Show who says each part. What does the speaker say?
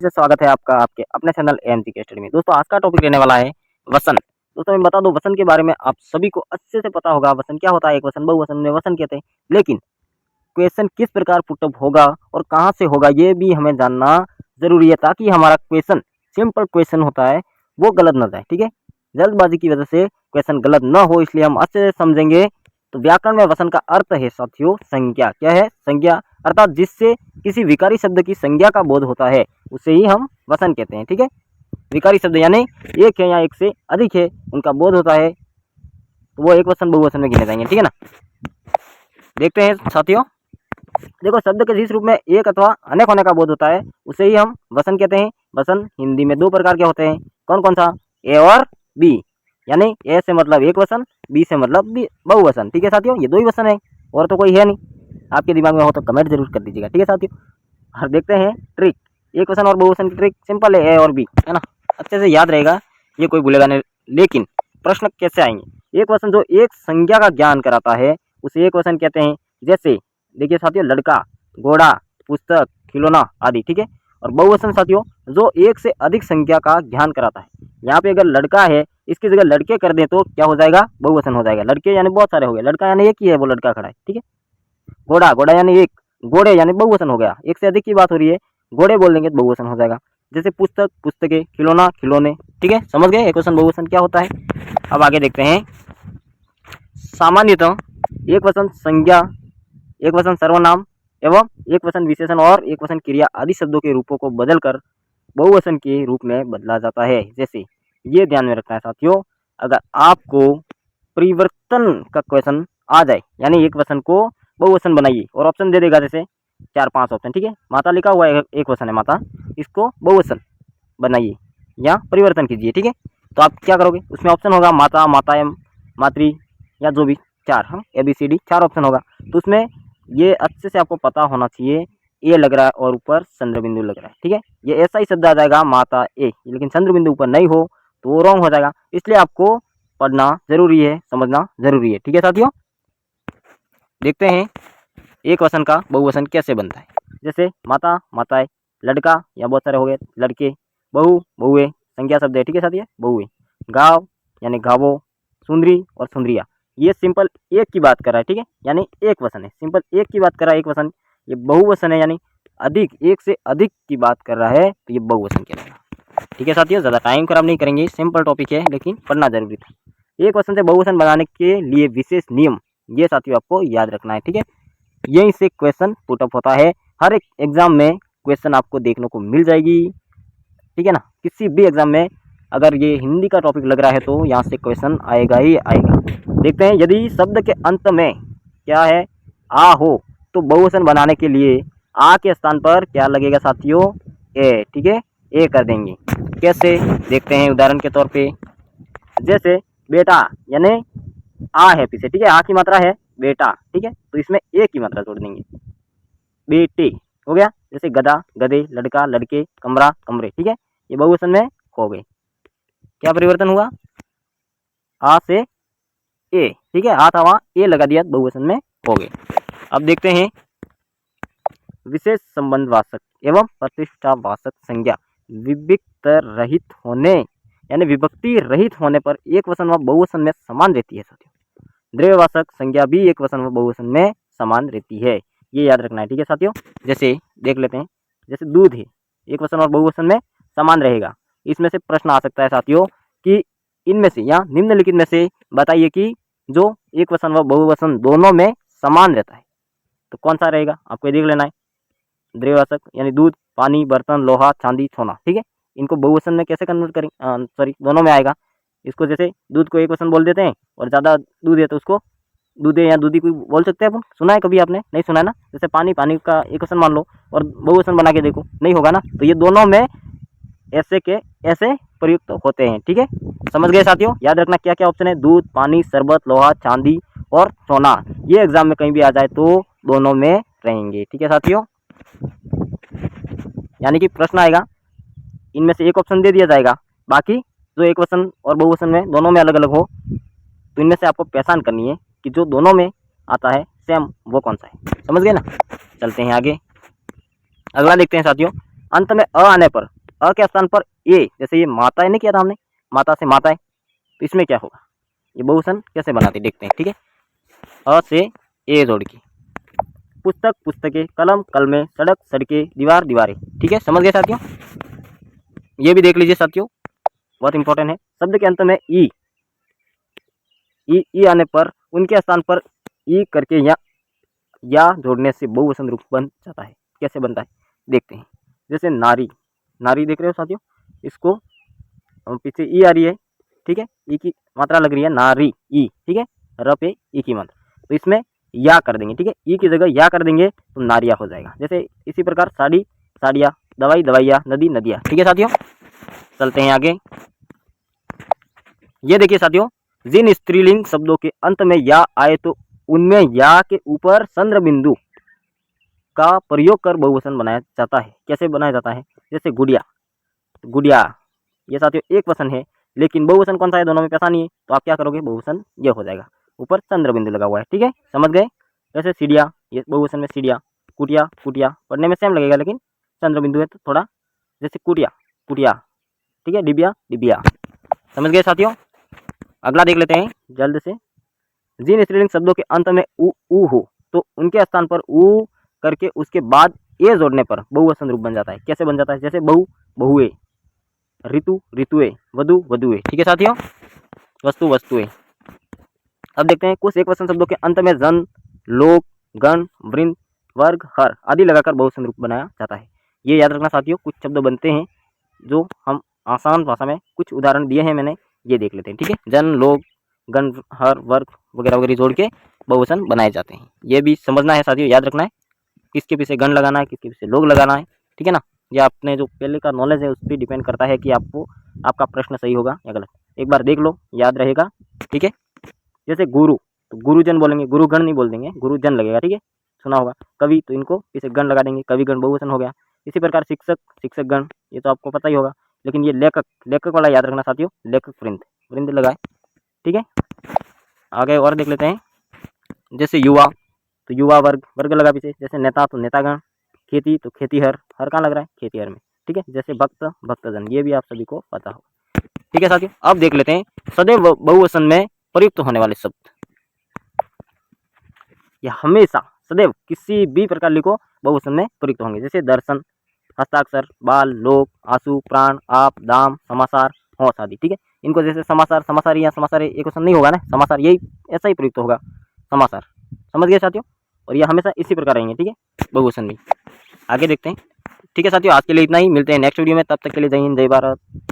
Speaker 1: से स्वागत है आपका आपके अपने चैनल एएमसी के स्टडी में। दोस्तों आज का टॉपिक रहने वाला है वसन। दोस्तों मैं बता दूं वसन के बारे में आप सभी को अच्छे से पता होगा। वसन क्या होता है, एक वसन बहुवचन में वसन कहते हैं, लेकिन क्वेश्चन किस प्रकार पुटअप होगा और कहाँ से होगा ये भी हमें जानना जरूरी है, ताकि हमारा क्वेश्चन सिंपल क्वेश्चन होता है वो गलत ना जाए। ठीक है, जल्दबाजी की वजह से क्वेश्चन गलत न हो, इसलिए हम अच्छे से समझेंगे। तो व्याकरण में वसन का अर्थ है साथियों संज्ञा। क्या है? संज्ञा, अर्थात जिससे किसी विकारी शब्द की संज्ञा का बोध होता है उसे ही हम वसन कहते हैं। ठीक है, विकारी शब्द यानी एक है या एक से अधिक है उनका बोध होता है तो वो एक वसन बहुवचन में गिने जाएंगे। ठीक है ना, देखते हैं साथियों। देखो, शब्द के जिस रूप में एक अथवा अनेक होने का बोध होता है उसे ही हम वसन कहते हैं। वसन हिंदी में दो प्रकार के होते हैं, कौन कौन सा? ए और बी, यानी ए से मतलब एक वसन, बी से मतलब बहुवचन। ठीक है साथियों, ये दो ही वसन है और तो कोई है नहीं। आपके दिमाग में हो तो कमेंट जरूर कर दीजिएगा। ठीक है साथियों, और देखते हैं ट्रिक। एक वचन और बहुवचन की ट्रिक सिंपल है, ए और बी, है ना, अच्छे से याद रहेगा, ये कोई भूलेगा नहीं। लेकिन प्रश्न कैसे आएंगे? एक वचन जो एक संज्ञा का ज्ञान कराता है उसे एक वचन कहते हैं। जैसे देखिए साथियों, लड़का, घोड़ा, पुस्तक, खिलौना आदि। ठीक है, और बहुवचन साथियों जो एक से अधिक संख्या का ज्ञान कराता है। यहाँ पे अगर लड़का है इसकी जगह लड़के कर दें तो क्या हो जाएगा? बहुवचन हो जाएगा। लड़के यानी बहुत सारे हो गए, लड़का यानी एक ही है, वो लड़का खड़ा है। ठीक है, घोड़ा, घोड़ा यानी एक, घोड़े यानी बहुवचन हो गया, एक से अधिक की बात हो रही है, घोड़े बोल देंगे तो बहुवचन हो जाएगा। जैसे पुस्तक, पुस्तकें, खिलौना, खिलौने। ठीक है, समझ गए एक वचन बहुवचन क्या होता है। अब आगे देखते हैं। सामान्यतः एक वचन संज्ञा, एक वचन सर्वनाम एवं एक वचन विशेषण और एक वचन क्रिया आदि शब्दों के रूपों को बदलकर बहुवचन के रूप में बदला जाता है। जैसे ये ध्यान में रखना है साथियों, अगर आपको परिवर्तन का क्वेश्चन आ जाए यानी एक वचन को बहुवचन बनाइए और ऑप्शन दे देगा, जैसे 4-5 ऑप्शन। ठीक है, माता लिखा हुआ है, एक वचन है माता, इसको बहुवचन बनाइए या परिवर्तन कीजिए। ठीक है, तो आप क्या करोगे? उसमें ऑप्शन होगा माता, माताएं, मातृ या जो भी, चार, हम ABCD 4 ऑप्शन होगा। तो उसमें ये अच्छे से आपको पता होना चाहिए, ए लग रहा है और ऊपर चंद्र बिंदु लग रहा है। ठीक है, ये ऐसा ही शब्द आ जाएगा माता ए, लेकिन चंद्र बिंदु ऊपर नहीं हो तो वो रॉन्ग हो जाएगा। इसलिए आपको पढ़ना जरूरी है, समझना जरूरी है। ठीक है साथियों, देखते हैं एक वचन का बहुवचन कैसे बनता है। जैसे माता, माताएं, लड़का या बहुत सारे हो गए लड़के, बहू, बहुए, संज्ञा शब्द है। ठीक है साथियों, बहुए, गाँव यानी गावो, सुंदरी और सुंदरिया। ये सिंपल एक की बात कर रहा है। ठीक है, यानी एक वचन है, सिंपल एक की बात कर रहा है एक वचन। ये बहुवचन है यानी अधिक, एक से अधिक की बात कर रहा है तो ये बहुवचन कहलाएगा। ठीक है साथियों, ज़्यादा टाइम खराब नहीं करेंगे, सिंपल टॉपिक है लेकिन पढ़ना जरूरी था। एक वचन से बहुवचन बनाने के लिए विशेष नियम ये साथियों आपको याद रखना है। ठीक है, यहीं से क्वेश्चन पुटअप होता है। हर एक एग्जाम में क्वेश्चन आपको देखने को मिल जाएगी। ठीक है ना, किसी भी एग्जाम में अगर ये हिंदी का टॉपिक लग रहा है तो यहाँ से क्वेश्चन आएगा ही आएगा। देखते हैं, यदि शब्द के अंत में क्या है? आ हो तो बहुवचन बनाने के लिए आ के स्थान पर क्या लगेगा साथियों? ए। ठीक है, ए कर देंगे। कैसे? देखते हैं उदाहरण के तौर पे। जैसे बेटा यानी आ है पीछे, ठीक है, आ की मात्रा है बेटा, ठीक है, तो इसमें ए की मात्रा जोड़ देंगे, बेटे हो गया। जैसे गधा, गधे, लड़का, लड़के, कमरा, कमरे। ठीक है, ये बहुवचन में हो गए। क्या परिवर्तन हुआ? आ से ए। ठीक है, आ था वहाँ ए लगा दिया, बहुवचन में हो गए। अब देखते हैं विशेष संबंधवाचक एवं प्रतिष्ठावाचक संज्ञा विभक्त रहित होने यानी विभक्ति रहित होने पर एक वचन व बहुवचन में समान रहती है साथियों। द्रव्यवाचक संज्ञा भी एक वचन व बहुवचन में समान रहती है, ये याद रखना है। ठीक है साथियों, जैसे देख लेते हैं, जैसे दूध है, एक वचन और बहुवचन में समान रहेगा। इसमें से प्रश्न आ सकता है साथियों कि इनमें से या निम्नलिखित में से बताइए कि जो एक वचन व बहुवचन दोनों में समान रहता है तो कौन सा रहेगा? आपको ये देख लेना है। द्रव्यवाचक यानी दूध, पानी, बर्तन, लोहा, चांदी, सोना। ठीक है, इनको बहुवचन में कैसे कन्वर्ट करेंगे? सॉरी, दोनों में आएगा। इसको जैसे दूध को एक वचन बोल देते हैं और ज़्यादा दूध है तो उसको दूधे या दूधी कोई बोल सकते हैं अपन। सुना है कभी आपने? नहीं सुना है ना। जैसे पानी, पानी का एक वचन मान लो और बहुवचन बना के देखो, नहीं होगा ना। तो ये दोनों में ऐसे के ऐसे प्रयुक्त होते हैं। ठीक है, समझ गए साथियों? याद रखना क्या क्या ऑप्शन है, दूध, पानी, शरबत, लोहा, चांदी और सोना। ये एग्जाम में कहीं भी आ जाए तो दोनों में रहेंगे। ठीक है साथियों, यानी कि प्रश्न आएगा इनमें से एक ऑप्शन दे दिया जाएगा, बाकी जो एक वचन और बहुवचन में दोनों में अलग अलग हो तो इनमें से आपको पहचान करनी है कि जो दोनों में आता है सेम वो कौन सा है। समझ गए ना? चलते हैं आगे, अगला देखते हैं साथियों। अंत में अ आने पर, अ के स्थान पर ए, जैसे ये माता है, नहीं किया था हमने, माता से माता है, तो इसमें क्या होगा, ये बहुवचन कैसे बनाते देखते हैं। ठीक है, अ से ए जोड़ के, पुस्तक पुस्तकें, कलम कलमें, सड़क सड़कें, दीवार दीवारें। ठीक है, समझ गए साथियों। ये भी देख लीजिए साथियों, बहुत इंपॉर्टेंट है। शब्द के अंत में ई आने पर उनके स्थान पर ई करके या जोड़ने से बहुवचन रूप बन जाता है। कैसे बनता है देखते हैं। जैसे नारी, नारी देख रहे हो साथियों, इसको पीछे ई आ रही है, ठीक है, ई की मात्रा लग रही है, नारी ई, ठीक है, र पे ई की मात्रा, तो इसमें या कर देंगे। ठीक है, ई की जगह या कर देंगे तो नारिया हो जाएगा। जैसे इसी प्रकार साड़ी साड़ियाँ, दवाई दवाइयाँ, नदी नदियाँ। ठीक है साथियों, चलते हैं आगे। ये देखिए साथियों, जिन स्त्रीलिंग शब्दों के अंत में या आए तो उनमें या के ऊपर चंद्र बिंदु का प्रयोग कर बहुवचन बनाया जाता है। कैसे बनाया जाता है, जैसे गुड़िया, गुड़िया ये साथियों एक वचन है, लेकिन बहुवचन कौन सा है, दोनों में पैसा नहीं है, तो आप क्या करोगे, बहुवचन ये हो जाएगा, ऊपर चंद्र बिंदु लगा हुआ है। ठीक है, समझ गए। जैसे सीढ़िया, ये बहुवचन में सीढ़िया, कुटिया कुटिया, पढ़ने में सेम लगेगा लेकिन चंद्र बिंदु है तो थोड़ा, जैसे कुटिया कुटिया, ठीक है, डिबिया डिबिया। समझ गए साथियों। अगला देख लेते हैं जल्द से। जिन स्त्रीलिंग शब्दों के अंत में उ हो तो उनके स्थान पर उ करके उसके बाद ए जोड़ने पर बहुवचन रूप बन जाता है। कैसे बन जाता है, जैसे बहु बहुए, ऋतु ऋतुए, वधु वधुए। ठीक है साथियों, वस्तु वस्तुए। अब देखते हैं कुछ एक वचन शब्दों के अंत में जन, लोक, गण, वृंद, वर्ग, हर आदि लगाकर बहुवचन रूप बनाया जाता है। ये याद रखना साथियों, कुछ शब्द बनते हैं जो हम आसान भाषा में, कुछ उदाहरण दिए हैं मैंने, ये देख लेते हैं। ठीक है, जन, लोक, गण, हर, वर्ग वगैरह वगैरह जोड़ के बहुवचन बनाए जाते हैं। ये भी समझना है साथियों, याद रखना है, किसके पीछे गण लगाना है, किसके पीछे लोग लगाना है। ठीक है ना, ये आपने जो पहले का नॉलेज है उस पर डिपेंड करता है कि आपको आपका प्रश्न सही होगा या गलत। एक बार देख लो, याद रहेगा। ठीक है, जैसे गुरु, तो गुरुजन बोलेंगे, गुरुगण नहीं बोल देंगे, गुरुजन लगेगा। ठीक है, सुना होगा। कवि, तो इनको पीछे गण लगा देंगे, कविगण बहुवचन हो गया। इसी प्रकार शिक्षक, शिक्षक गण, ये तो आपको पता ही होगा। लेकिन ये लेखक, लेखक वाला याद रखना साथियों, लेखक वृंद, वृंद लगाए। ठीक है, आगे और देख लेते हैं। जैसे युवा, तो युवा वर्ग, वर्ग लगा पीछे। जैसे नेता, तो नेतागण। खेती, तो खेतीहर, हर कहाँ लग रहा है, खेतीहर में। ठीक है, जैसे भक्त, भक्तजन, ये भी आप सभी को पता हो। ठीक है साथियों, अब देख लेते हैं सदैव बहुवचन में प्रयुक्त होने वाले शब्द। यह हमेशा सदैव किसी भी प्रकार लिखो बहुवचन में प्रयुक्त होंगे। जैसे दर्शन, हस्ताक्षर, बाल, लोक, आंसू, प्राण, आप, दाम, समाचार, होश आदि। ठीक है, इनको जैसे समाचार, समाचारी या समाचार एक क्वेश्चन नहीं होगा ना, समाचार यही ऐसा ही प्रयुक्त होगा, समाचार। समझ गए साथियों, और ये हमेशा इसी प्रकार रहेंगे। ठीक है, बहुवचन भी। आगे देखते हैं। ठीक है साथियों, आज के लिए इतना ही, मिलते हैं नेक्स्ट वीडियो में, तब तक के लिए जय हिंद जय भारत।